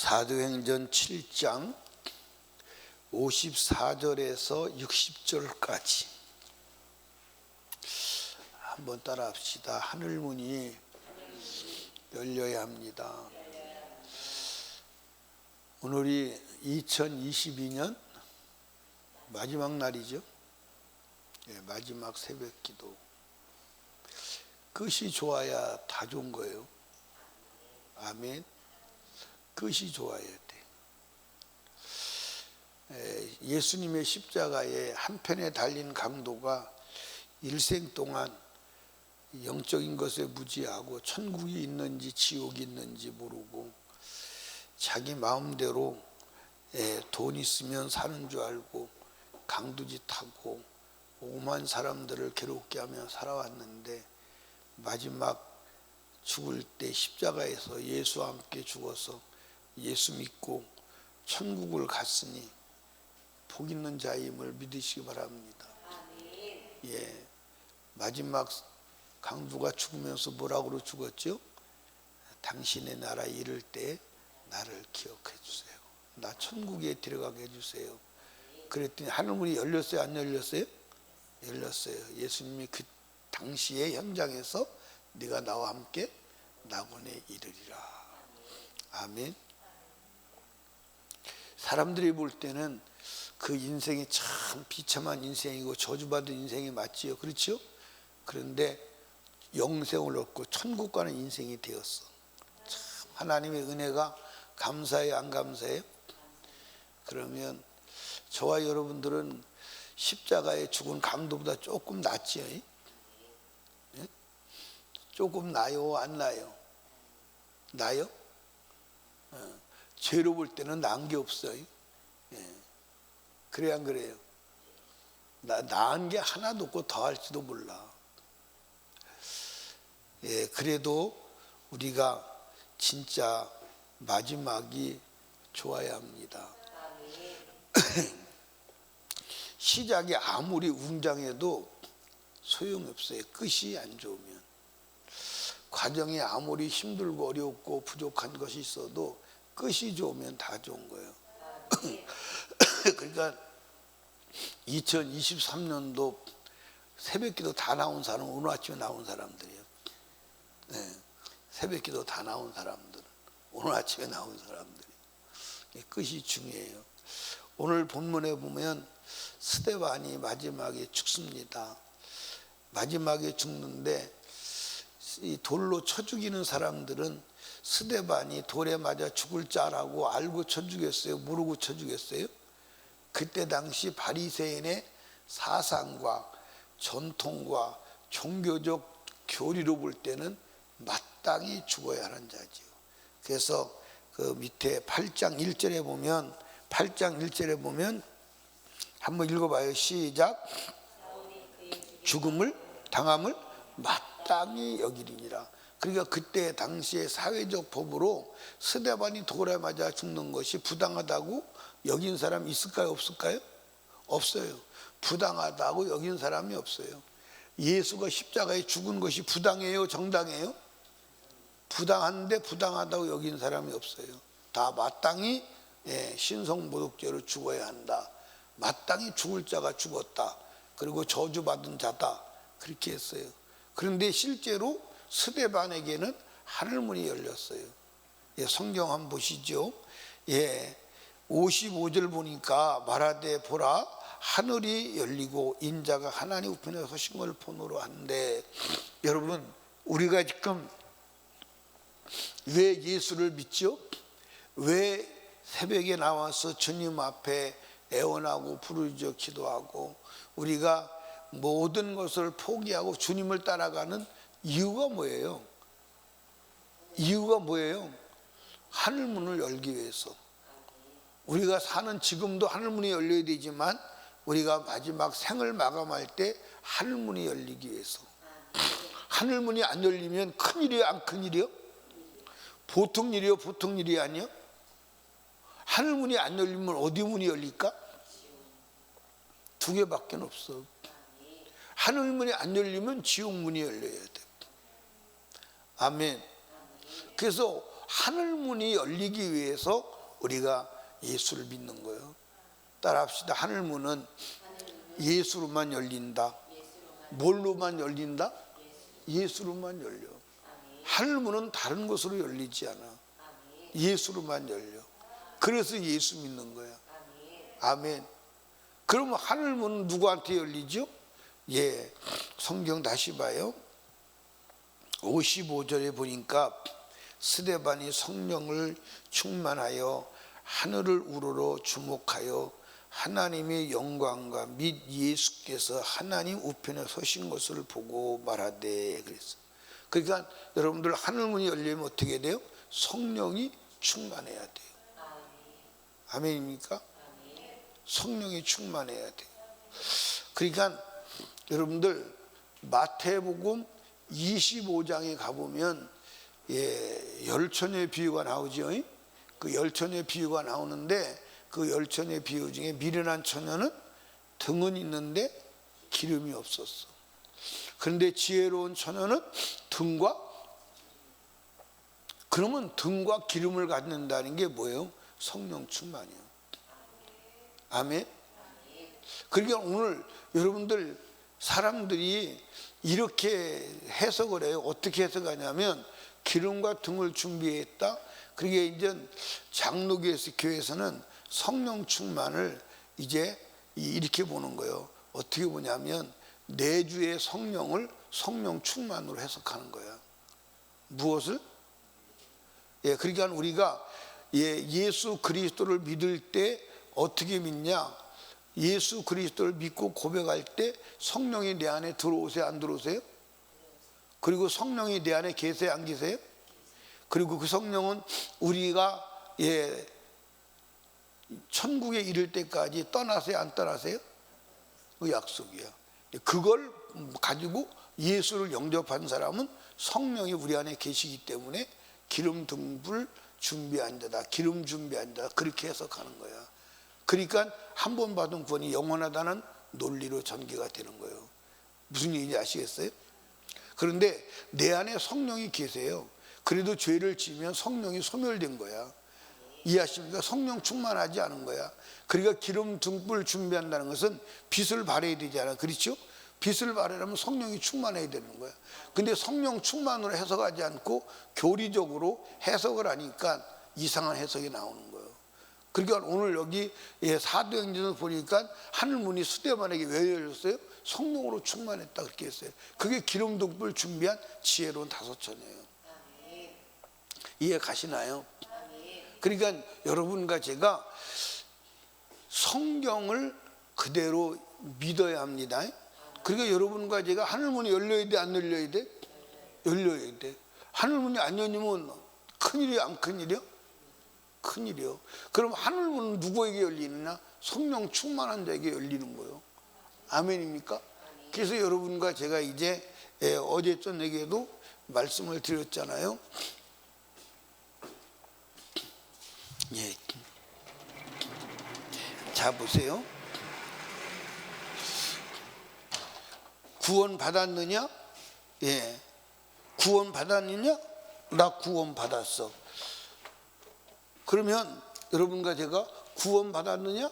사도행전 7장 54절에서 60절까지 한번 따라합시다. 하늘문이 열려야 합니다. 오늘이 2022년 마지막 날이죠. 마지막 새벽기도. 끝이 좋아야 다 좋은 거예요. 아멘. 끝이 좋아야 돼. 예수님의 십자가의 한편에 달린 강도가 일생 동안 영적인 것에 무지하고 천국이 있는지 지옥이 있는지 모르고 자기 마음대로 돈 있으면 사는 줄 알고 강도짓하고 오만 사람들을 괴롭게 하며 살아왔는데 마지막 죽을 때 십자가에서 예수와 함께 죽어서 예수 믿고 천국을 갔으니 복 있는 자임을 믿으시기 바랍니다. 예, 마지막 강도가 죽으면서 뭐라고 죽었죠? 당신의 나라 이를 때 나를 기억해 주세요. 나 천국에 들어가게 해주세요. 그랬더니 하늘문이 열렸어요? 안 열렸어요? 열렸어요. 예수님이 그 당시의 현장에서 네가 나와 함께 낙원에 이르리라. 아멘. 사람들이 볼 때는 그 인생이 참 비참한 인생이고 저주받은 인생이 맞지요. 그렇죠? 그런데 영생을 얻고 천국 가는 인생이 되었어. 참 하나님의 은혜가 감사해요, 안 감사해요? 그러면 저와 여러분들은 십자가에 죽은 강도보다 조금 낫지요. 예? 조금 나요, 안 나요? 나요? 죄로 볼 때는 나은 게 없어요. 예. 그래 안 그래요? 나은 게 하나도 없고 더 할지도 몰라. 예, 그래도 우리가 진짜 마지막이 좋아야 합니다. 시작이 아무리 웅장해도 소용이 없어요. 끝이 안 좋으면. 과정이 아무리 힘들고 어렵고 부족한 것이 있어도 끝이 좋으면 다 좋은 거예요. 그러니까 2023년도 새벽기도 다 나온 사람은 오늘 아침에 나온 사람들이에요. 네, 새벽기도 다 나온 사람들은 오늘 아침에 나온 사람들이. 끝이 중요해요. 오늘 본문에 보면 스데반이 마지막에 죽습니다. 마지막에 죽는데 이 돌로 쳐 죽이는 사람들은 스데반이 돌에 맞아 죽을 자라고 알고 쳐 죽였어요? 모르고 쳐 죽였어요? 그때 당시 바리새인의 사상과 전통과 종교적 교리로 볼 때는 마땅히 죽어야 하는 자지요. 그래서 그 밑에 8장 1절에 보면 한번 읽어봐요. 시작. 죽음을 당함을 마땅히 여기리니라. 그러니까 그때 당시의 사회적 법으로 스데반이 돌에 맞아 죽는 것이 부당하다고 여긴 사람이 있을까요? 없을까요? 없어요. 부당하다고 여긴 사람이 없어요. 예수가 십자가에 죽은 것이 부당해요? 정당해요? 부당한데 부당하다고 여긴 사람이 없어요. 다 마땅히 신성모독죄로 죽어야 한다. 마땅히 죽을 자가 죽었다. 그리고 저주받은 자다. 그렇게 했어요. 그런데 실제로 스데반에게는 하늘문이 열렸어요. 성경 한번 보시죠. 55절 보니까 말하되 보라 하늘이 열리고 인자가 하나님 우편에 서신 걸 보노로 한데, 여러분 우리가 지금 왜 예수를 믿죠? 왜 새벽에 나와서 주님 앞에 애원하고 부르짖어 기도하고 우리가 모든 것을 포기하고 주님을 따라가는 이유가 뭐예요? 이유가 뭐예요? 하늘문을 열기 위해서. 우리가 사는 지금도 하늘문이 열려야 되지만 우리가 마지막 생을 마감할 때 하늘문이 열리기 위해서. 하늘문이 안 열리면 큰일이요, 안 큰일이요? 보통 일이요, 보통 일이 아니요? 하늘문이 안 열리면 어디 문이 열릴까? 두 개밖에 없어. 하늘문이 안 열리면 지옥문이 열려야 돼. 아멘. 그래서 하늘문이 열리기 위해서 우리가 예수를 믿는 거예요. 따라합시다. 하늘문은 예수로만 열린다. 뭘로만 열린다? 예수로만 열려. 하늘문은 다른 것으로 열리지 않아. 예수로만 열려. 그래서 예수 믿는 거야. 아멘. 그러면 하늘문은 누구한테 열리죠? 예, 성경 다시 봐요. 55절에 보니까 스데반이 성령을 충만하여 하늘을 우러러 주목하여 하나님의 영광과 및 예수께서 하나님 우편에 서신 것을 보고 말하되 그랬어. 그러니까 여러분들 하늘문이 열리면 어떻게 돼요? 성령이 충만해야 돼요. 아멘입니까? 성령이 충만해야 돼요. 그러니까 여러분들 마태복음 25장에 가보면 열처녀의 비유가 나오죠. 그 열처녀의 비유가 나오는데 그 열처녀의 비유 중에 미련한 처녀는 등은 있는데 기름이 없었어. 그런데 지혜로운 처녀는 그러면 등과 기름을 갖는다는 게 뭐예요? 성령 충만이요. 아멘. 그러니까 오늘 여러분들 사람들이 이렇게 해석을 해요. 어떻게 해석하냐면 기름과 등을 준비했다. 그게 이제 장로교회에서는 성령 충만을 이제 이렇게 보는 거예요. 어떻게 보냐면 내주의 성령을 성령 충만으로 해석하는 거야. 무엇을? 그러니까 우리가 예수 그리스도를 믿을 때 어떻게 믿냐? 예수 그리스도를 믿고 고백할 때 성령이 내 안에 들어오세요, 안 들어오세요? 그리고 성령이 내 안에 계세요, 안 계세요? 그리고 그 성령은 우리가 천국에 이를 때까지 떠나세요, 안 떠나세요? 그 약속이야. 그걸 가지고 예수를 영접한 사람은 성령이 우리 안에 계시기 때문에 기름 등불 준비한 자다, 기름 준비한 자다, 그렇게 해석하는 거야. 그러니까 한 번 받은 구원이 영원하다는 논리로 전개가 되는 거예요. 무슨 얘기인지 아시겠어요? 그런데 내 안에 성령이 계세요. 그래도 죄를 지으면 성령이 소멸된 거야. 이해하십니까? 성령 충만하지 않은 거야. 그러니까 기름 등불 준비한다는 것은 빛을 발해야 되지 않아, 그렇죠? 빛을 발하려면 성령이 충만해야 되는 거야. 근데 성령 충만으로 해석하지 않고 교리적으로 해석을 하니까 이상한 해석이 나오는 거예요. 그러니까 오늘 여기 사도행전을 보니까 하늘문이 스데반에게 왜 열렸어요? 성령으로 충만했다 그렇게 했어요. 그게 기름 등불 준비한 지혜로운 다섯처녀예요. 이해 가시나요? 그러니까 여러분과 제가 성경을 그대로 믿어야 합니다. 그러니까 여러분과 제가 하늘문이 열려야 돼, 안 열려야 돼? 열려야 돼. 하늘문이 안 열리면 큰일이야, 안 큰일이야? 큰일이요. 그럼 하늘문은 누구에게 열리느냐? 성령 충만한 자에게 열리는 거예요. 아멘입니까? 그래서 여러분과 제가 이제 어제 저녁에도 말씀을 드렸잖아요. 자 보세요. 구원 받았느냐? 구원 받았느냐? 나 구원 받았어. 그러면 여러분과 제가 구원 받았느냐?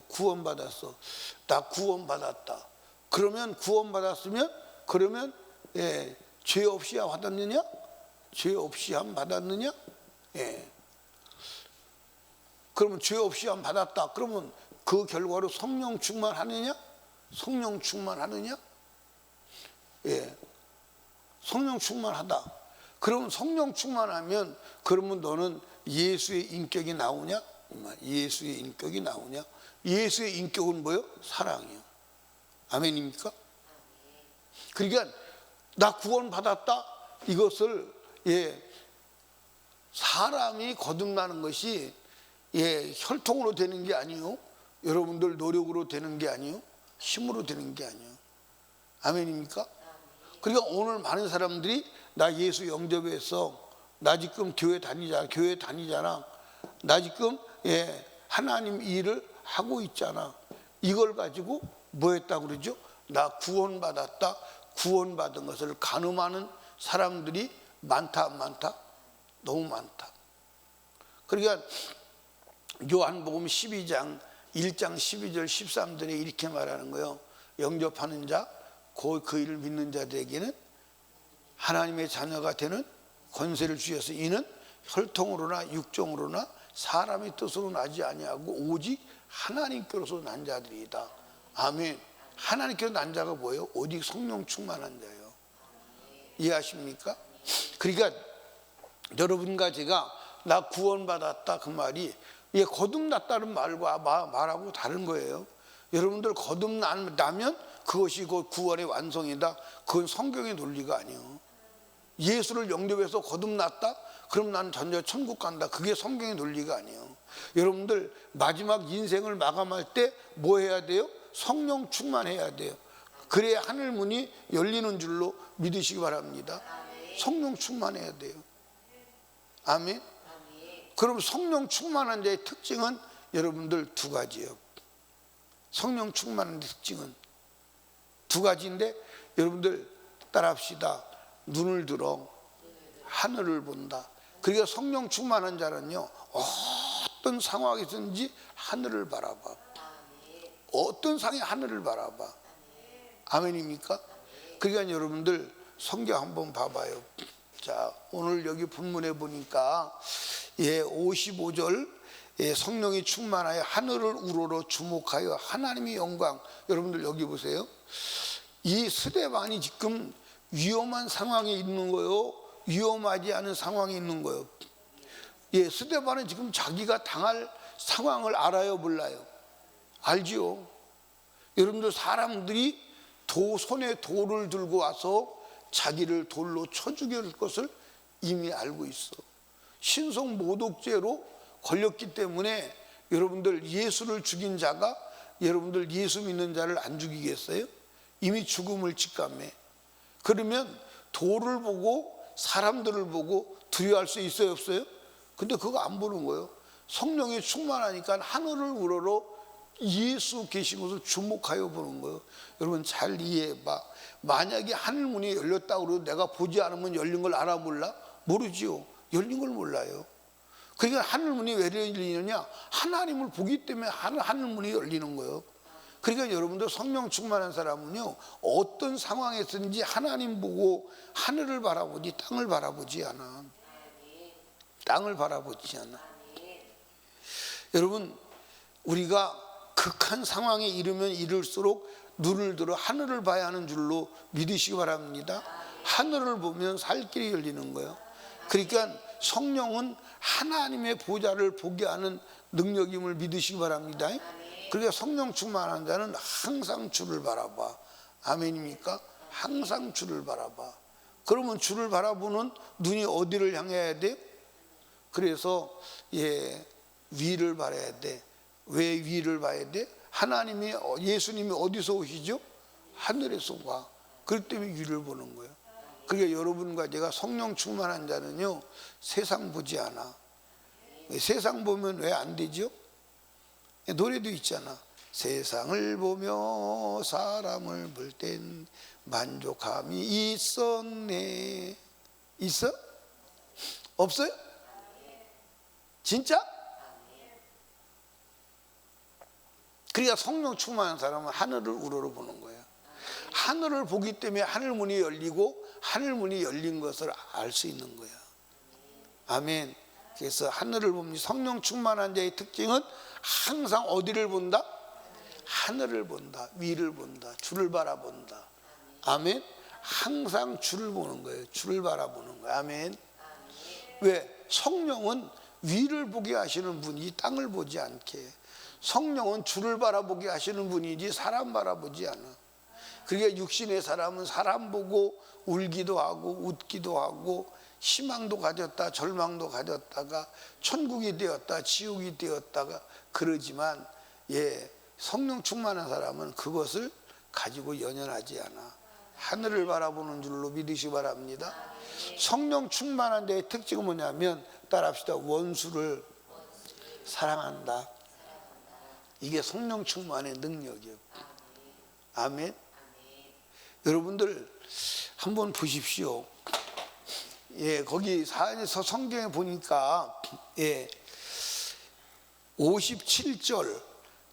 구원 받았어. 나 구원 받았다. 그러면 구원 받았으면 그러면 죄 없이 받았느냐? 죄 없이 받았느냐? 그러면 죄 없이 받았다. 그러면 그 결과로 성령 충만하느냐? 성령 충만하느냐? 성령 충만하다. 그러면 성령 충만하면 그러면 너는 예수의 인격이 나오냐? 예수의 인격이 나오냐? 예수의 인격은 뭐예요? 사랑이요. 아멘입니까? 그러니까 나 구원 받았다. 이것을 사람이 거듭나는 것이 혈통으로 되는 게 아니요. 여러분들 노력으로 되는 게 아니요. 힘으로 되는 게 아니요. 아멘입니까? 그러니까 오늘 많은 사람들이 나 예수 영접했어. 나 지금 교회 다니잖아. 나 지금 하나님 일을 하고 있잖아. 이걸 가지고 뭐 했다고 그러죠? 나 구원받았다. 구원받은 것을 간음하는 사람들이 많다, 안 많다? 너무 많다. 그러니까 요한복음 12장 1장 12절 13절에 이렇게 말하는 거예요. 영접하는 자, 곧 그 이를 믿는 자들에게는 하나님의 자녀가 되는 권세를 주셔서 이는 혈통으로나 육정으로나 사람의 뜻으로 나지 아니하고 오직 하나님께로서 난 자들이다. 아멘. 하나님께로 난 자가 뭐예요? 오직 성령 충만한 자예요. 이해하십니까? 그러니까 여러분과 제가 나 구원받았다 그 말이 거듭났다는 말하고 다른 거예요. 여러분들 거듭나면 그것이 곧 구원의 완성이다. 그건 성경의 논리가 아니에요. 예수를 영접해서 거듭났다? 그럼 난 전혀 천국 간다. 그게 성경의 논리가 아니에요. 여러분들 마지막 인생을 마감할 때 뭐 해야 돼요? 성령 충만해야 돼요. 그래야 하늘 문이 열리는 줄로 믿으시기 바랍니다. 성령 충만해야 돼요. 아멘. 그럼 성령 충만한 자의 특징은 여러분들 두 가지예요. 성령 충만한 특징은 두 가지인데 여러분들 따라합시다. 눈을 들어 하늘을 본다. 그러니까 성령 충만한 자는요, 어떤 상황에서든지 하늘을 바라봐. 어떤 상황에 하늘을 바라봐. 아멘입니까? 그러니까 여러분들 성경 한번 봐봐요. 자, 오늘 여기 본문에 보니까 55절 성령이 충만하여 하늘을 우러러 주목하여 하나님의 영광. 여러분들 여기 보세요. 이 스데반이 지금 위험한 상황에 있는 거요, 위험하지 않은 상황에 있는 거요. 스데반은 지금 자기가 당할 상황을 알아요, 몰라요? 알지요. 여러분들 사람들이 손에 돌을 들고 와서 자기를 돌로 쳐 죽일 것을 이미 알고 있어. 신성 모독죄로 걸렸기 때문에 여러분들 예수를 죽인 자가 여러분들 예수 믿는 자를 안 죽이겠어요? 이미 죽음을 직감해. 그러면 돌을 보고 사람들을 보고 두려워할 수 있어요, 없어요? 근데 그거 안 보는 거예요. 성령이 충만하니까 하늘을 우러러 예수 계신 것을 주목하여 보는 거예요. 여러분 잘 이해해봐. 만약에 하늘문이 열렸다고 해도 내가 보지 않으면 열린 걸 알아 몰라? 모르지요. 열린 걸 몰라요. 그러니까 하늘문이 왜 열리느냐? 하나님을 보기 때문에 하늘문이 열리는 거예요. 그러니까 여러분들 성령 충만한 사람은요, 어떤 상황에서든지 하나님 보고 하늘을 바라보지 땅을 바라보지 않아. 땅을 바라보지 않아. 여러분 우리가 극한 상황에 이르면 이를수록 눈을 들어 하늘을 봐야 하는 줄로 믿으시기 바랍니다. 하늘을 보면 살 길이 열리는 거예요. 그러니까 성령은 하나님의 보좌를 보게 하는 능력임을 믿으시기 바랍니다. 그러니까 성령 충만한 자는 항상 주를 바라봐. 아멘입니까? 항상 주를 바라봐. 그러면 주를 바라보는 눈이 어디를 향해야 돼? 그래서 위를 바라야 돼. 왜 위를 봐야 돼? 하나님이 예수님이 어디서 오시죠? 하늘에서 와. 그렇기 때문에 위를 보는 거예요. 그러니까 여러분과 제가 성령 충만한 자는요, 세상 보지 않아. 세상 보면 왜 안 되죠? 노래도 있잖아. 세상을 보며 사람을 볼 땐 만족함이 있었네. 있어? 없어요? 진짜? 그러니까 성령 충만한 사람은 하늘을 우러러 보는 거예요. 하늘을 보기 때문에 하늘문이 열리고 하늘문이 열린 것을 알 수 있는 거예요. 아멘. 그래서 하늘을 봅니다. 성령 충만한 자의 특징은 항상 어디를 본다? 하늘을 본다. 위를 본다. 주를 바라본다. 아멘. 항상 주를 보는 거예요. 주를 바라보는 거예요. 아멘. 왜? 성령은 위를 보게 하시는 분이 땅을 보지 않게. 성령은 주를 바라보게 하시는 분이지 사람 바라보지 않아. 그러니까 육신의 사람은 사람 보고 울기도 하고 웃기도 하고 희망도 가졌다 절망도 가졌다가 천국이 되었다 지옥이 되었다가 그러지만 성령 충만한 사람은 그것을 가지고 연연하지 않아. 하늘을 바라보는 줄로 믿으시기 바랍니다. 성령 충만한 자의 특징은 뭐냐면 따라합시다. 원수를 사랑한다. 이게 성령 충만의 능력이에요. 아멘. 여러분들 한번 보십시오. 거기 사안에서 성경에 보니까 57절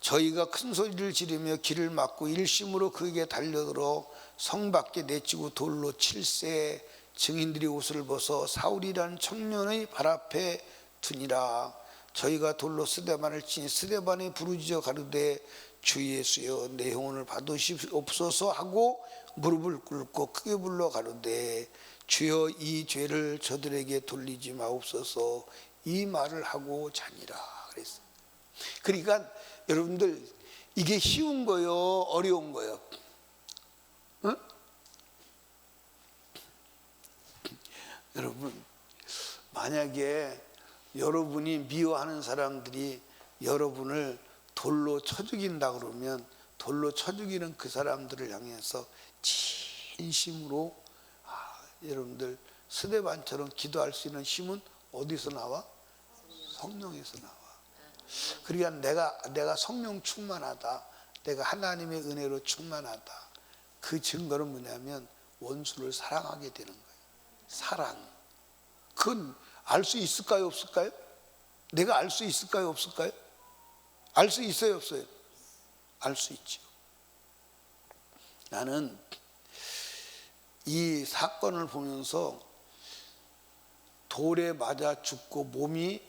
저희가 큰 소리를 지르며 길을 막고 일심으로 그에게 달려들어 성 밖에 내치고 돌로 칠세 증인들이 옷을 벗어 사울이라는 청년의 발 앞에 두니라. 저희가 돌로 스데반을 치니 스데반이 부르짖어 가로되 주 예수여 내 영혼을 받으시옵소서 하고 무릎을 꿇고 크게 불러 가로되 주여 이 죄를 저들에게 돌리지 마옵소서 이 말을 하고 자니라 그랬어요. 그러니까 여러분들 이게 쉬운 거요 어려운 거요? 응? 여러분 만약에 여러분이 미워하는 사람들이 여러분을 돌로 쳐 죽인다 그러면 돌로 쳐 죽이는 그 사람들을 향해서 진심으로 여러분들 스데반처럼 기도할 수 있는 힘은 어디서 나와? 성령에서 나와. 그러니까 내가 성령 충만하다, 내가 하나님의 은혜로 충만하다, 그 증거는 뭐냐면 원수를 사랑하게 되는 거예요. 사랑. 그건 알 수 있을까요 없을까요? 내가 알 수 있을까요 없을까요? 알 수 있어요 없어요? 알 수 있죠. 나는 이 사건을 보면서 돌에 맞아 죽고 몸이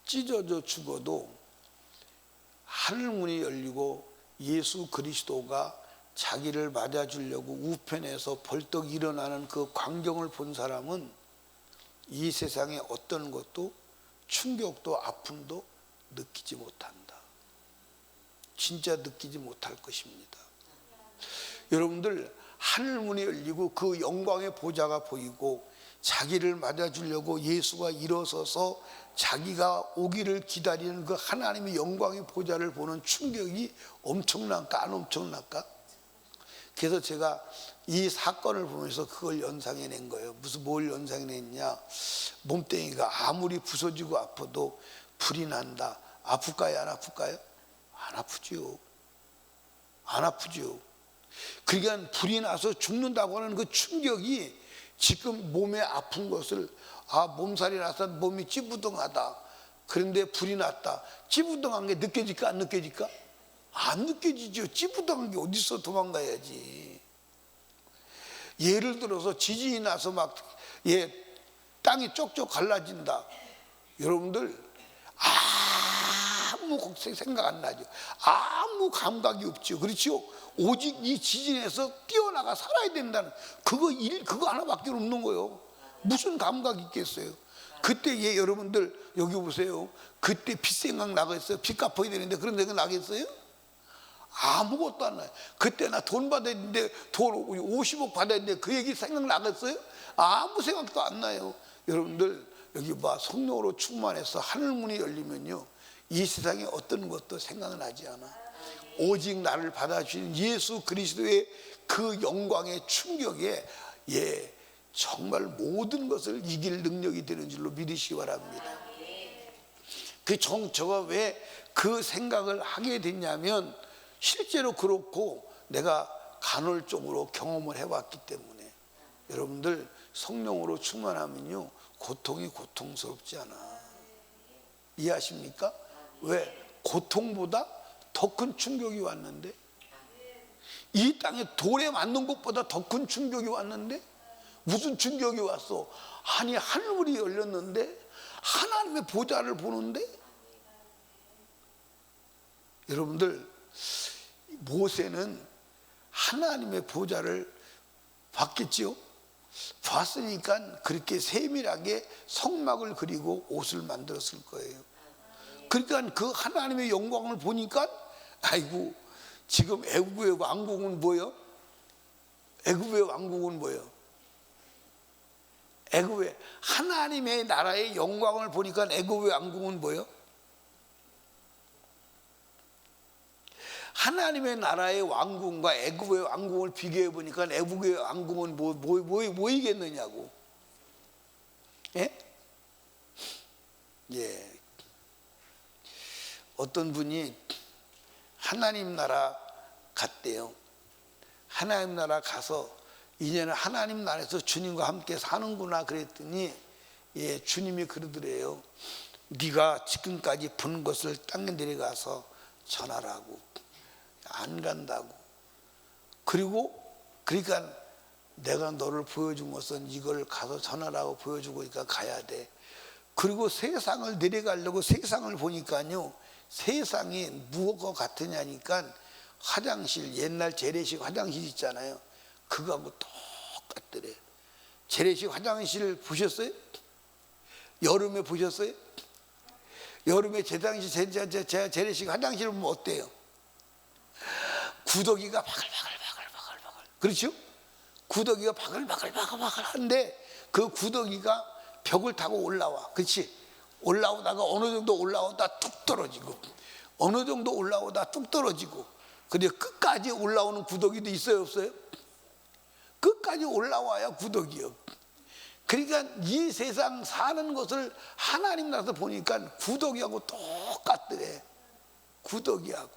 찢어져 죽어도 하늘문이 열리고 예수 그리스도가 자기를 맞아주려고 우편에서 벌떡 일어나는 그 광경을 본 사람은 이 세상에 어떤 것도 충격도 아픔도 느끼지 못한다. 진짜 느끼지 못할 것입니다. 여러분들 하늘문이 열리고 그 영광의 보좌가 보이고 자기를 맞아주려고 예수가 일어서서 자기가 오기를 기다리는 그 하나님의 영광의 보좌를 보는 충격이 엄청날까 안 엄청날까? 그래서 제가 이 사건을 보면서 그걸 연상해낸 거예요. 무슨 뭘 연상해냈냐? 몸뚱이가 아무리 부서지고 아파도 불이 난다. 아플까요 안 아플까요? 안 아프죠. 안 아프죠. 그러니까 불이 나서 죽는다고 하는 그 충격이 지금 몸에 아픈 것을 몸살이 나서 몸이 찌부둥하다. 그런데 불이 났다. 찌부둥한 게 느껴질까 안 느껴질까? 안 느껴지죠. 찌부둥한 게 어디서 도망가야지. 예를 들어서 지진이 나서 땅이 쪽쪽 갈라진다. 여러분들 아무 생각 안 나죠. 아무 감각이 없죠. 그렇죠? 오직 이 지진에서 뛰어나가 살아야 된다는 그거 하나밖에 없는 거예요. 무슨 감각이 있겠어요? 그때 여러분들 여기 보세요. 그때 빚 생각 나겠어요? 빚 갚아야 되는데 그런 생각 나겠어요? 아무것도 안 나요. 그때 나 돈 받아야 되는데 돈 50억 받아야 되는데 그 얘기 생각 나겠어요? 아무 생각도 안 나요. 여러분들 여기 성령으로 충만해서 하늘문이 열리면요 이 세상에 어떤 것도 생각나지 않아. 오직 나를 받아주신 예수 그리스도의 그 영광의 충격에 정말 모든 것을 이길 능력이 되는 줄로 믿으시기 바랍니다. 저가 왜 그 생각을 하게 됐냐면 실제로 그렇고 내가 간헐적으로 경험을 해왔기 때문에. 여러분들 성령으로 충만하면요 고통이 고통스럽지 않아. 이해하십니까? 왜? 고통보다 더 큰 충격이 왔는데, 이 땅에 돌에 맞는 것보다 더 큰 충격이 왔는데, 무슨 충격이 왔어? 아니 하늘문이 열렸는데 하나님의 보좌를 보는데. 여러분들 모세는 하나님의 보좌를 봤겠지요? 봤으니까 그렇게 세밀하게 성막을 그리고 옷을 만들었을 거예요. 그러니까 그 하나님의 영광을 보니까 아이고 지금 애굽의 왕궁은 뭐예요? 애굽의 왕궁은 뭐예요? 애굽의 하나님의 나라의 영광을 보니까 애굽의 왕궁은 뭐예요? 하나님의 나라의 왕궁과 애굽의 왕궁을 비교해 보니까 애굽의 왕궁은 뭐이겠느냐고. 예? 예. 어떤 분이 하나님 나라 갔대요. 하나님 나라 가서 이제는 하나님 나라에서 주님과 함께 사는구나 그랬더니 주님이 그러더래요. 네가 지금까지 본 것을 땅에 내려가서 전하라고. 안 간다고. 그러니까 내가 너를 보여준 것은 이걸 가서 전하라고 보여주고 그러니까 가야 돼. 그리고 세상을 내려가려고 세상을 보니까요, 세상이 무엇과 같으냐니까 화장실, 옛날 재래식 화장실 있잖아요, 그거하고 똑같더래. 재래식 화장실 보셨어요? 여름에 보셨어요? 여름에 재래식 화장실 보면 어때요? 구더기가 바글바글, 그렇죠? 구더기가 바글바글한데 그 구더기가 벽을 타고 올라와. 그렇지? 올라오다가 어느 정도 올라오다 뚝 떨어지고, 어느 정도 올라오다 뚝 떨어지고. 근데 끝까지 올라오는 구더기도 있어요, 없어요? 끝까지 올라와야 구더기요. 그러니까 이 세상 사는 것을 하나님 나라에서 보니까 구더기하고 똑같더래. 구더기하고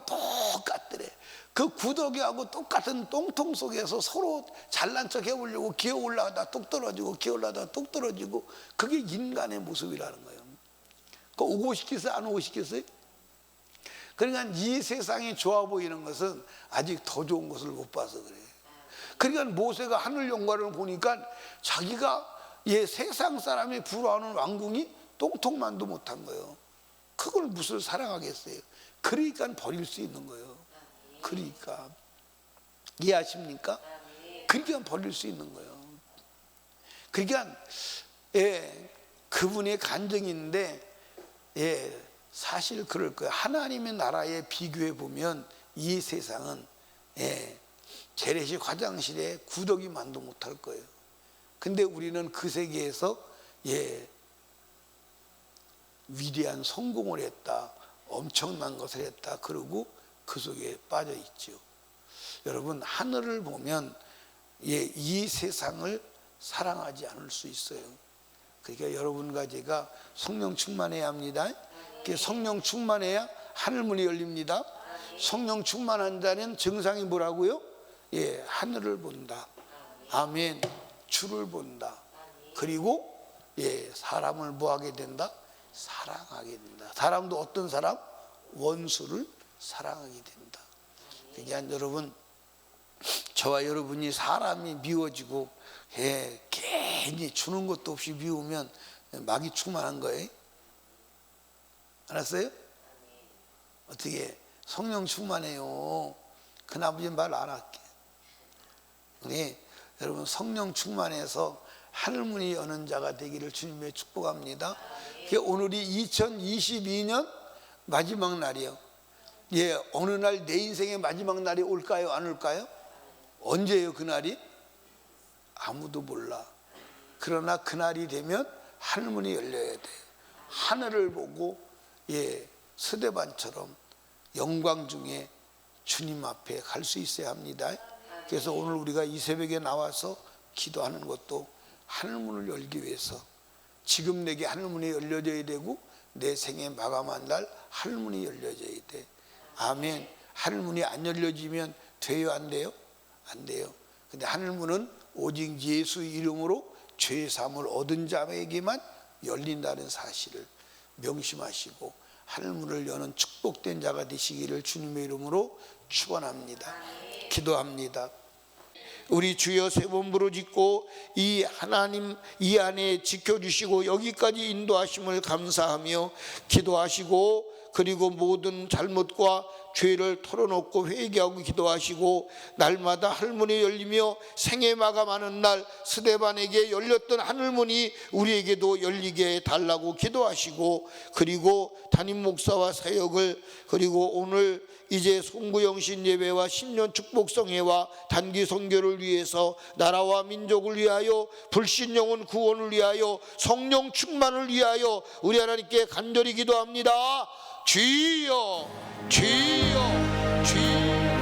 똑같더래. 그 구더기하고 똑같은 똥통 속에서 서로 잘난 척 해보려고 기어 올라가다 뚝 떨어지고, 기어 올라가다 뚝 떨어지고. 그게 인간의 모습이라는 거예요. 그 오고 싶겠어요? 안 오고 싶겠어요? 그러니까 이 세상이 좋아 보이는 것은 아직 더 좋은 것을 못 봐서 그래. 그러니까 모세가 하늘 영광을 보니까 자기가 세상 사람이 부러워하는 왕궁이 똥통만도 못한 거예요. 그걸 무엇을 사랑하겠어요? 그러니까 버릴 수 있는 거예요. 그러니까 이해하십니까? 그러니까 버릴 수 있는 거예요. 그러니까 그분의 간증인데 사실 그럴 거예요. 하나님의 나라에 비교해 보면 이 세상은 재래식 화장실에 구더기만도 못할 거예요. 근데 우리는 그 세계에서 위대한 성공을 했다, 엄청난 것을 했다, 그러고 그 속에 빠져 있죠. 여러분, 하늘을 보면 이 세상을 사랑하지 않을 수 있어요. 그러니까 여러분과 제가 성령 충만해야 합니다. 성령 충만해야 하늘문이 열립니다. 성령 충만한 자는 증상이 뭐라고요? 하늘을 본다. 아멘. 주를 본다. 그리고 사람을 뭐하게 된다? 사랑하게 된다. 사람도 어떤 사람? 원수를 사랑하게 된다. 그러니까 여러분, 저와 여러분이 사람이 미워지고 괜히 주는 것도 없이 미우면 마귀 충만한 거예요. 알았어요? 어떻게 성령 충만해요. 그 아버지 말 안 할게. 우리 여러분 성령 충만해서 하늘문이 여는 자가 되기를 주님의 축복합니다. 오늘이 2022년 마지막 날이에요. 어느 날 내 인생의 마지막 날이 올까요? 안 올까요? 언제예요 그날이? 아무도 몰라. 그러나 그날이 되면 하늘문이 열려야 돼. 하늘을 보고 스데반처럼 영광 중에 주님 앞에 갈 수 있어야 합니다. 그래서 오늘 우리가 이 새벽에 나와서 기도하는 것도 하늘문을 열기 위해서, 지금 내게 하늘문이 열려져야 되고 내 생에 마감한 날 하늘문이 열려져야 돼. 아멘. 하늘문이 안 열려지면 돼요, 안 돼요? 안 돼요. 근데 하늘문은 오직 예수 이름으로 죄사함을 얻은 자에게만 열린다는 사실을 명심하시고 하늘문을 여는 축복된 자가 되시기를 주님의 이름으로 축원합니다. 기도합니다. 우리 주여 세 번 부르짖고 이 하나님 이 안에 지켜주시고 여기까지 인도하심을 감사하며 기도하시고, 그리고 모든 잘못과 죄를 털어놓고 회개하고 기도하시고, 날마다 하늘문이 열리며 생애 마감하는 날 스데반에게 열렸던 하늘문이 우리에게도 열리게 해달라고 기도하시고, 그리고 담임 목사와 사역을, 그리고 오늘 이제 송구영신 예배와 10년 축복성회와 단기 선교를 위해서 나라와 민족을 위하여 불신영혼 구원을 위하여 성령 충만을 위하여 우리 하나님께 간절히 기도합니다. 주여 주여 주여.